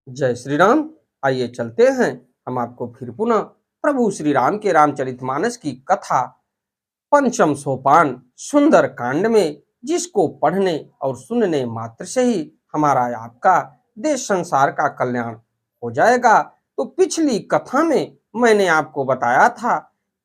जय श्री राम। आइए चलते हैं हम आपको फिर पुनः प्रभु श्री राम के रामचरितमानस की कथा पंचम सोपान सुंदर कांड में, जिसको पढ़ने और सुनने मात्र से ही हमारा आपका देश संसार का कल्याण हो जाएगा। तो पिछली कथा में मैंने आपको बताया था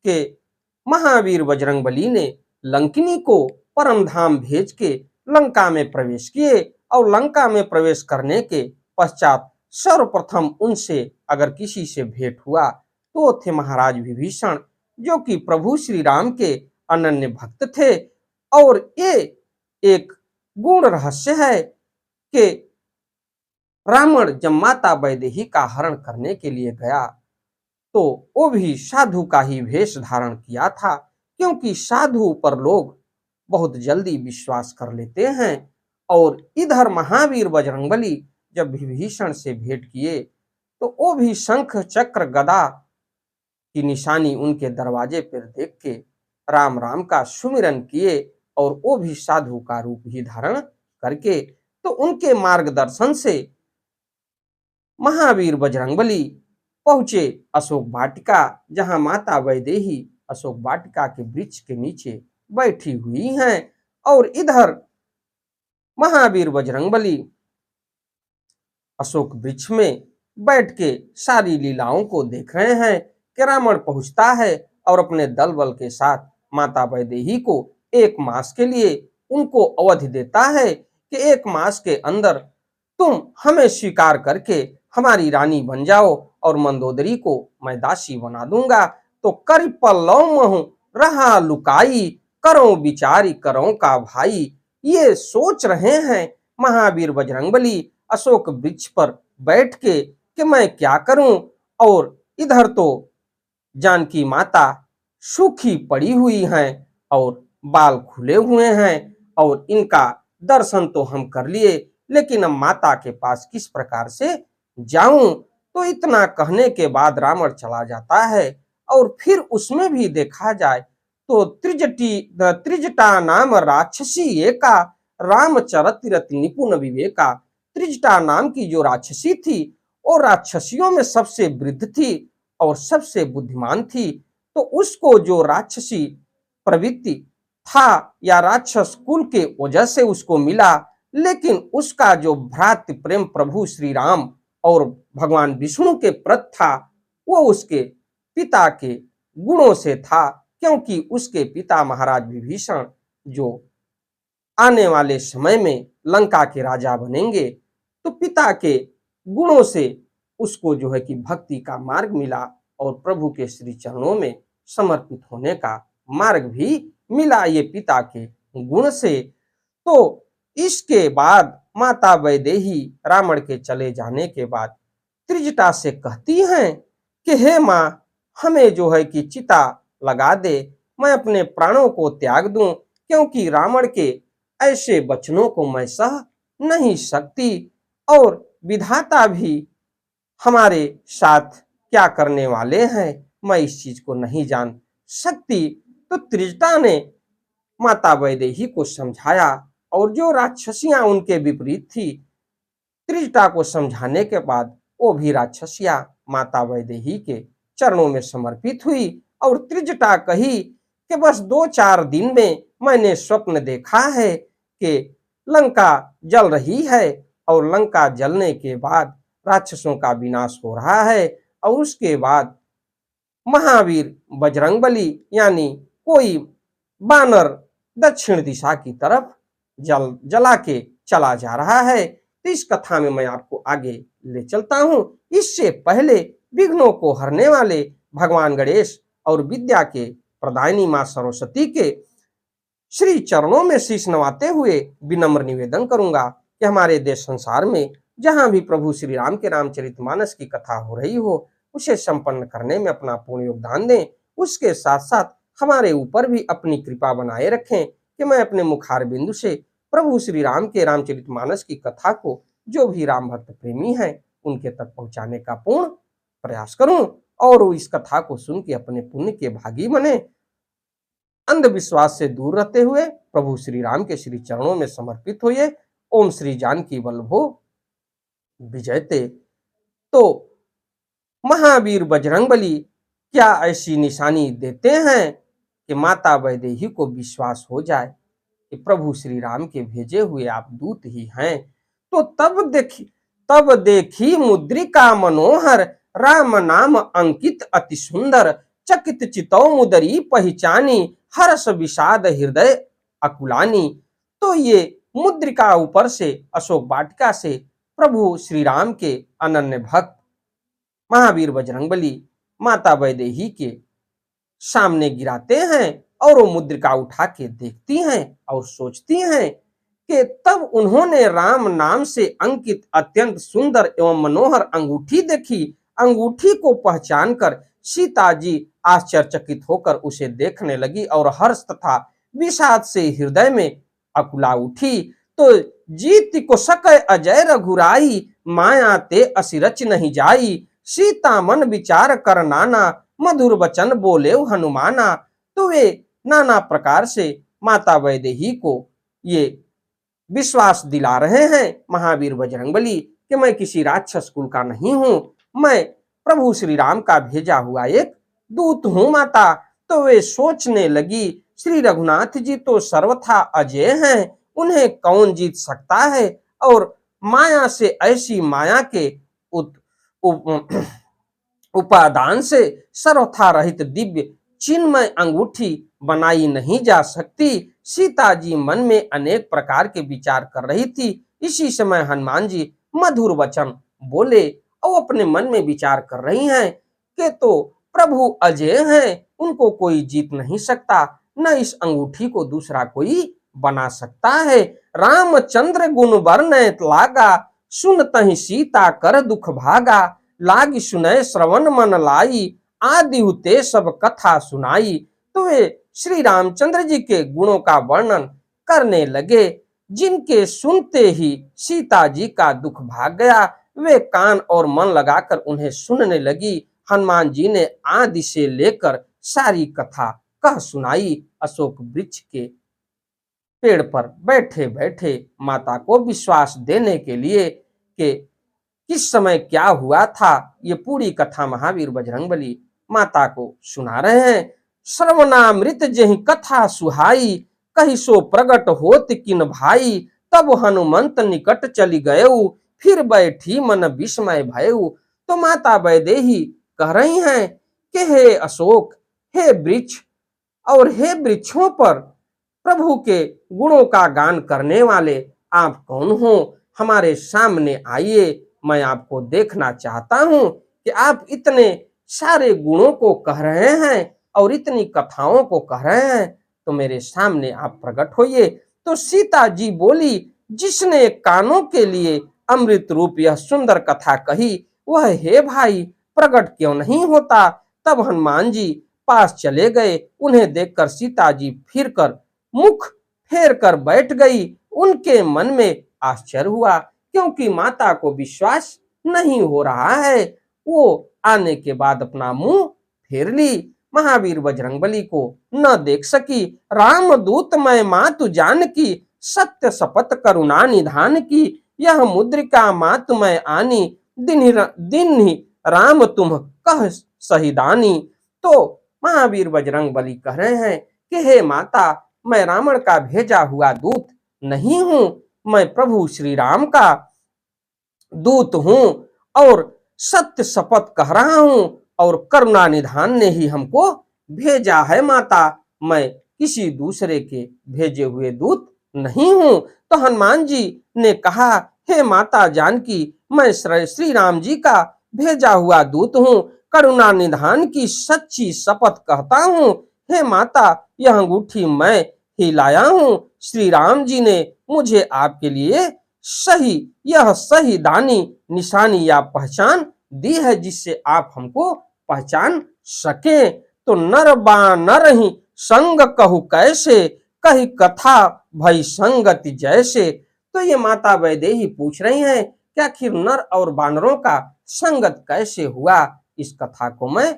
कि महावीर बजरंगबली ने लंकिनी को परम धाम भेज के लंका में प्रवेश किए और लंका में प्रवेश करने के पश्चात सर्वप्रथम उनसे अगर किसी से भेंट हुआ तो थे महाराज विभीषण, जो कि प्रभु श्री राम के अनन्य भक्त थे। और ये एक गुण रहस्य है कि रावण जब माता वैदेही का हरण करने के लिए गया तो वो भी साधु का ही वेश धारण किया था, क्योंकि साधु पर लोग बहुत जल्दी विश्वास कर लेते हैं। और इधर महावीर बजरंगबली जब विभीषण से भेंट किए तो वो भी शंख चक्र गदा की निशानी उनके दरवाजे पर देख के राम राम का सुमिरन किए, और वो भी साधु का रूप ही धारण करके। तो उनके मार्गदर्शन से महावीर बजरंगबली पहुंचे अशोक वाटिका, जहां माता वैदेही अशोक वाटिका के वृक्ष के नीचे बैठी हुई हैं। और इधर महावीर बजरंगबली अशोक वृक्ष में बैठ के सारी लीलाओं को देख रहे हैं कि रावण पहुंचता है और अपने दल बल के साथ माता वैदेही को 1 मास के लिए उनको अवधि देता है कि 1 मास के अंदर तुम हमें स्वीकार करके हमारी रानी बन जाओ और मंदोदरी को मैं दासी बना दूंगा। तो कर पल्लव महु रहा लुकाई, करो विचारी करो का भाई। ये सोच रहे हैं महावीर बजरंगबली अशोक वृक्ष पर बैठ के कि मैं क्या करूं। और इधर तो जानकी माता सूखी पड़ी हुई हैं और बाल खुले हुए हैं, और इनका दर्शन तो हम कर लिए, लेकिन अब माता के पास किस प्रकार से जाऊं। तो इतना कहने के बाद रावण चला जाता है। और फिर उसमें भी देखा जाए तो त्रिजटा नाम राक्षसी एका, रामचरित निपुण विवेका। त्रिजटा नाम की जो राक्षसी थी वो राक्षसियों में सबसे वृद्ध थी और सबसे बुद्धिमान थी। तो उसको जो राक्षसी प्रवृत्ति था या राक्षस कुल के वजह से उसको मिला, लेकिन उसका जो भ्रातृ प्रेम प्रभु श्री राम और भगवान विष्णु के प्रति था वो उसके पिता के गुणों से था, क्योंकि उसके पिता महाराज विभीषण जो आने वाले समय में लंका के राजा बनेंगे, तो पिता के गुणों से उसको जो है कि भक्ति का मार्ग मिला और प्रभु के श्री चरणों में समर्पित होने का मार्ग भी मिला, ये पिता के गुण से। तो इसके बाद माता वैदेही रावण के चले जाने के बाद त्रिजटा से कहती हैं कि हे माँ, हमें जो है कि चिता लगा दे, मैं अपने प्राणों को त्याग दूं, क्योंकि रावण के ऐसे वचनों को मैं सह नहीं सकती। और विधाता भी हमारे साथ क्या करने वाले हैं मैं इस चीज को नहीं जान सकती। तो त्रिजटा ने माता वैदेही को समझाया, और जो राक्षसियां उनके विपरीत थी त्रिजटा को समझाने के बाद वो भी राक्षसियां माता वैदेही के चरणों में समर्पित हुई। और त्रिजटा कही कि बस 2-4 दिन में मैंने स्वप्न देखा है कि लंका जल रही है और लंका जलने के बाद राक्षसों का विनाश हो रहा है, और उसके बाद महावीर बजरंगबली यानी कोई बानर दक्षिण दिशा की तरफ जला के चला जा रहा है। तो इस कथा में मैं आपको आगे ले चलता हूं। इससे पहले विघ्नों को हरने वाले भगवान गणेश और विद्या के प्रदायिनी मां सरस्वती के श्री चरणों में शीश नवाते हुए विनम्र निवेदन करूंगा कि हमारे देश संसार में जहां भी प्रभु श्री राम के रामचरितमानस की कथा हो रही हो उसे संपन्न करने में अपना पूर्ण योगदान दें। उसके साथ साथ हमारे ऊपर भी अपनी कृपा बनाए रखें कि मैं अपने मुखार बिंदु से प्रभु श्री राम के रामचरितमानस की कथा को जो भी राम भक्त प्रेमी हैं उनके तक पहुंचाने का पूर्ण प्रयास करूं, और इस कथा को सुन के अपने पुण्य के भागी बने। अंधविश्वास से दूर रहते हुए प्रभु श्री राम के श्री चरणों में समर्पित हुए। ओम श्री जानकी वल्लभो विजयते। तो महावीर बजरंगबली क्या ऐसी निशानी देते हैं कि माता वैदेही को विश्वास हो जाए कि प्रभु श्री राम के भेजे हुए आप दूत ही हैं। तो तब देखी मुद्रिका मनोहर, राम नाम अंकित अति सुंदर, चकित चितौ मुदरी पहचानी, हर्ष विषाद हृदय अकुलानी। तो ये मुद्रिका ऊपर से अशोक वाटिका से प्रभु श्री राम के अनन्य भक्त महावीर बजरंगबली माता वैदेही के सामने गिराते हैं और वो मुद्रिका उठा के देखती हैं और सोचती हैं कि तब उन्होंने राम नाम से अंकित अत्यंत सुंदर एवं मनोहर अंगूठी देखी। अंगूठी को पहचान कर सीता जी आश्चर्यचकित होकर उसे देखने लगी और हर्ष तथा विषाद से हृदय में अकुला उठी। तो जीत को सकै अजय रघुराई, माया ते असिरच नहीं जाई, सीता मन विचार कर नाना, मधुर वचन बोले हनुमाना। तो वे नाना प्रकार से माता वैदेही को ये विश्वास दिला रहे हैं महावीर बजरंगबली कि मैं किसी राक्षस कुल का नहीं हूं, मैं प्रभु श्री राम का भेजा हुआ एक दूत हूं माता। तो वे सोचने लगी श्री रघुनाथ जी तो सर्वथा अजय हैं, उन्हें कौन जीत सकता है। और माया से ऐसी माया के उपादान से सर्वथा रहित दिव्य चिन्मय अंगूठी बनाई नहीं जा सकती। सीता जी मन में अनेक प्रकार के विचार कर रही थी। इसी समय हनुमान जी मधुर वचन बोले और अपने मन में विचार कर रही हैं कि तो प्रभु अजय हैं, उनको कोई जीत नहीं सकता, न इस अंगूठी को दूसरा कोई बना सकता है। रामचंद्र गुण वर्णित लागा, सुनतहि सीता कर दुख भागा, लागी सुनय श्रवण मन लाई, आदि हुते सब कथा सुनाई। तो वे श्री रामचंद्र जी के गुणों का वर्णन करने लगे, जिनके सुनते ही सीता जी का दुख भाग गया। वे कान और मन लगाकर उन्हें सुनने लगी। हनुमान जी ने आदि से लेकर सारी कथा कह सुनाई। अशोक वृक्ष के पेड़ पर बैठे बैठे माता को विश्वास देने के लिए कि किस समय क्या हुआ था, ये पूरी कथा महावीर बजरंगबली माता को सुना रहे हैं। श्रवणामृत जहि कथा सुहाई, कही सो प्रगट होत किन भाई, तब हनुमंत निकट चली गयऊ, फिर बैठी मन विस्मय भयऊ। तो माता वैदेही कह रही हैं कि हे अशोक, हे वृक्ष और हे वृक्षों पर प्रभु के गुणों का गान करने वाले आप कौन हो, हमारे सामने आइए, मैं आपको देखना चाहता हूं कि आप इतने सारे गुणों को कह रहे हैं और इतनी कथाओं को कह रहे हैं, तो मेरे सामने आप प्रकट होइए। तो सीता जी बोली, जिसने कानों के लिए अमृत रूप यह सुंदर कथा कही, वह हे भाई प्रकट क्यों नहीं होता। तब हनुमान जी पास चले गए। उन्हें देखकर सीता जी फिर कर मुख फेर कर बैठ गई। उनके मन में आश्चर्य हुआ, क्योंकि माता को विश्वास नहीं हो रहा है। वो आने के बाद अपना मुंह फेर ली, महावीर बजरंगबली को न देख सकी। रामदूत मैं मातु जान की, सत्य शपथ करुणा निधान की, यह मुद्रिका मातु मैं आनी, दिन ही राम तुम कह सहिदानी। तो महावीर बजरंगबली कह रहे हैं कि हे माता, मैं रावण का भेजा हुआ दूत नहीं हूं, मैं प्रभु श्री राम का दूत हूं और सत्य शपथ कह रहा हूं, और करुणा निधान ने ही हमको भेजा है माता, मैं किसी दूसरे के भेजे हुए दूत नहीं हूं। तो हनुमान जी ने कहा, हे माता जानकी, मैं श्री राम जी का भेजा हुआ दूत हूं, करुणा निधान की सच्ची शपथ कहता हूं। हे माता, यह अंगूठी मैं ही लाया हूं, श्री राम जी ने मुझे आपके लिए यह सही दानी निशानी या पहचान दी है, जिससे आप हमको पहचान सके। तो नर बानर ही संग कहु कैसे, कही कथा भई संगति जैसे। तो ये माता वैदेही पूछ रही हैं कि आखिर नर और बानरों का संगत कैसे हुआ, इस कथा को मैं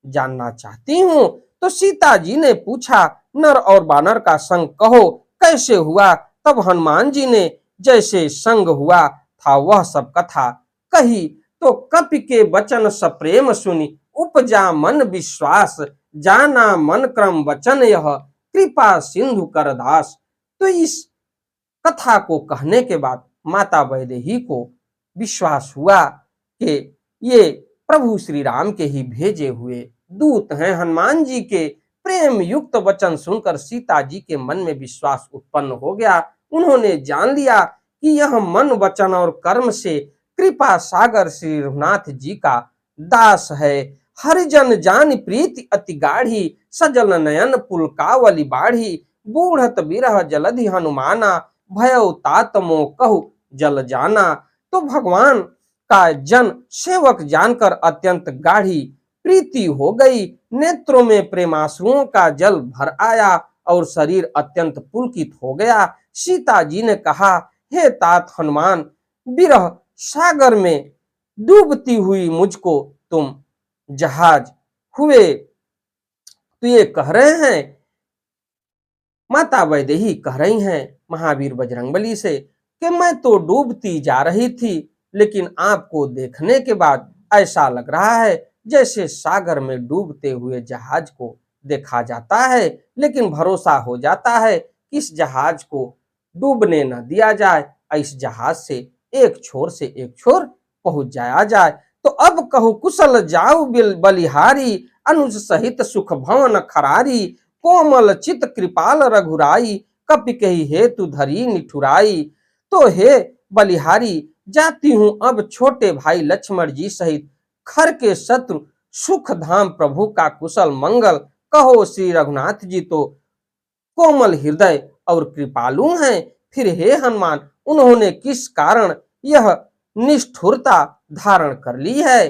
जानना चाहती हूँ। तो सीता जी ने पूछा, नर और बानर का संग कहो कैसे हुआ। तब हनुमान जी ने जैसे संग हुआ था वह सब कथा कही। तो तो कपि के वचन सप्रेम सुनि उपजा मन विश्वास, जाना मन क्रम वचन यह कृपा सिंधु कर दास। तो इस कथा को कहने के बाद माता वैदेही को विश्वास हुआ कि ये प्रभु श्री राम के ही भेजे हुए दूत हैं। हनुमान जी के प्रेम युक्त वचन सुनकर सीता जी के मन में विश्वास उत्पन्न हो गया। उन्होंने जान लिया कि यह मन वचन और कर्म से कृपा सागर श्री रघुनाथ जी का दास है। हरिजन जान प्रीति अति गाढ़ी, सजल नयन पुलकावली बाढ़ी, बूढ़त बिरह जलधि हनुमाना, भयउ तात मोह कहु जल जाना। तो भगवान का जन सेवक जानकर अत्यंत गाढ़ी प्रीति हो गई, नेत्रों में प्रेमाश्रुओं का जल भर आया और शरीर अत्यंत पुलकित हो गया। सीता जी ने कहा, हे तात हनुमान, विरह सागर में डूबती हुई मुझको तुम जहाज हुए। तो ये कह रहे हैं, माता वैदेही कह रही हैं महावीर बजरंगबली से कि मैं तो डूबती जा रही थी, लेकिन आपको देखने के बाद ऐसा लग रहा है जैसे सागर में डूबते हुए जहाज को देखा जाता है, लेकिन भरोसा हो जाता है कि इस जहाज को डूबने न दिया जाए, इस जहाज से एक छोर से एक छोर पहुंच जाया जाए। तो अब कहूं कुशल जाऊ बलिहारी, अनुज सहित सुख भवन खरारी, कोमल चित कृपाल रघुराई, कपि कही हेतु धरी निठुराई। तो हे बलिहारी, जाती हूं अब छोटे भाई लक्ष्मण जी सहित खर के शत्रु सुख धाम प्रभु का कुशल मंगल। कहो श्री रघुनाथ जी तो कोमल हृदय और कृपालु हैं, फिर हे हनुमान, उन्होंने किस कारण यह निष्ठुरता धारण कर ली है।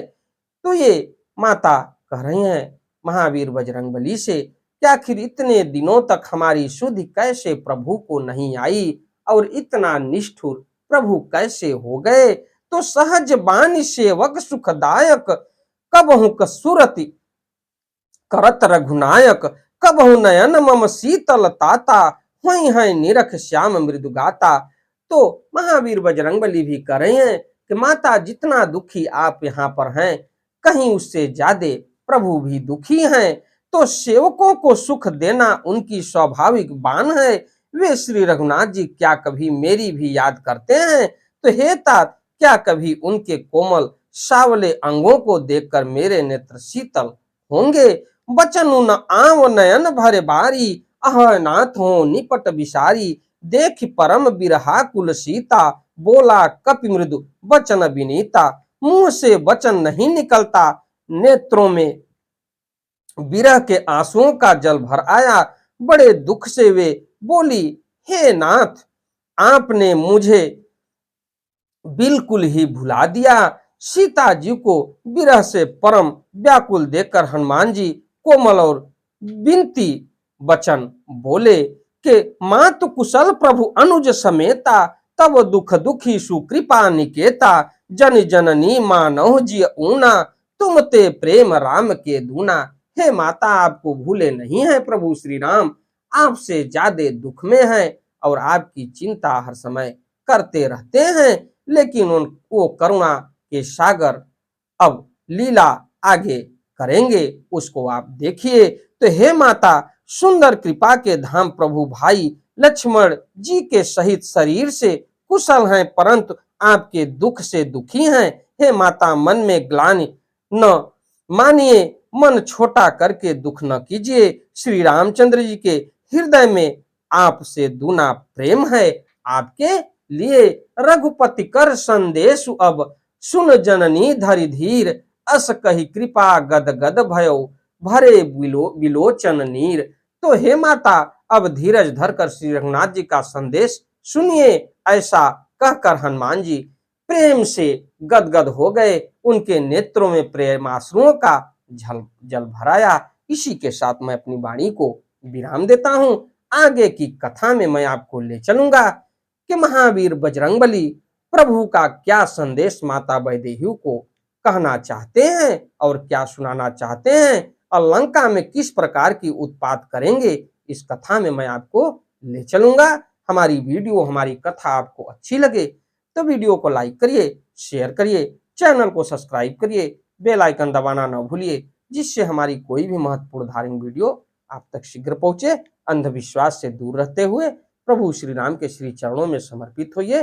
तो ये माता कह रही हैं महावीर बजरंगबली से कि आखिर इतने दिनों तक हमारी सुधि कैसे प्रभु को नहीं आई और इतना निष्ठुर प्रभु कैसे हो गए। तो सहज बानी सेवक सुखदायक, कबहु कसुरति करत रघुनायक, कबहु नयन मम शीतल ताता, हुई है निरख श्याम मृदु गाता। तो महावीर बजरंगबली भी कह रहे हैं कि माता, जितना दुखी आप यहाँ पर हैं, कहीं उससे ज्यादा प्रभु भी दुखी हैं। तो सेवकों को सुख देना उनकी स्वाभाविक बान है। वे श्री रघुनाथ जी क्या कभी मेरी भी याद करते हैं? तो हे तात, क्या कभी उनके कोमल सावले अंगों को देखकर मेरे नेत्र शीतल होंगे? बचनु न आव नयन भरे बारी, अह नाथ हो निपट बिसारी, देख परम बिरहा कुल सीता, बोला कपि मृदु बचन विनीता। मुंह से वचन नहीं निकलता, नेत्रों में विरह के आंसुओं का जल भर आया। बड़े दुख से वे बोली, हे नाथ, आपने मुझे बिल्कुल ही भुला दिया। सीता जी को विरह से परम व्याकुल देखकर हनुमान जी कोमल और विनती वचन बोले कि मात कुशल प्रभु अनुज समेता, तब दुख दुखी सुकृपा निकेता, जन जननी मानव जी ऊना, तुम ते प्रेम राम के दूना। हे माता, आपको भूले नहीं है प्रभु श्री राम, आपसे ज्यादा दुख में हैं और आपकी चिंता हर समय करते रहते हैं, लेकिन वो करुणा के सागर अब लीला आगे करेंगे, उसको आप देखिए। तो हे माता, सुंदर कृपा के धाम प्रभु भाई लक्ष्मण जी के सहित शरीर से कुशल हैं, परंतु आपके दुख से दुखी हैं। हे माता, मन में ग्लानि न मानिए, मन छोटा करके दुख न कीजिए। श्री रामचंद्र जी के हृदय में आपसे दूना प्रेम है। आपके लिए रघुपति कर संदेश अब, सुन जननी धरि धीर, अस कही कृपा गद गद भयो, भरे बिलोचन नीर। तो हे माता, अब धीरज धरकर श्री रघुनाथ जी का संदेश सुनिए। ऐसा कहकर हनुमान जी प्रेम से गदगद हो गए, उनके नेत्रों में प्रेमाश्रुओं का जल भराया। इसी के साथ मैं अपनी वाणी को विराम देता हूं। आगे की कथा में मैं आपको ले चलूंगा कि महावीर बजरंगबली प्रभु का क्या संदेश माता वैदेही को कहना चाहते हैं और क्या सुनाना चाहते हैं, और लंका में किस प्रकार की उत्पात करेंगे, इस कथा में मैं आपको ले चलूंगा। हमारी वीडियो, हमारी कथा आपको अच्छी लगे तो वीडियो को लाइक करिए, शेयर करिए, चैनल को सब्सक्राइब करिए, बेल आइकन दबाना न भूलिए, जिससे हमारी कोई भी महत्वपूर्ण धार्मिक वीडियो आप तक शीघ्र पहुंचे। अंधविश्वास से दूर रहते हुए प्रभु श्री राम के श्री चरणों में समर्पित होइए।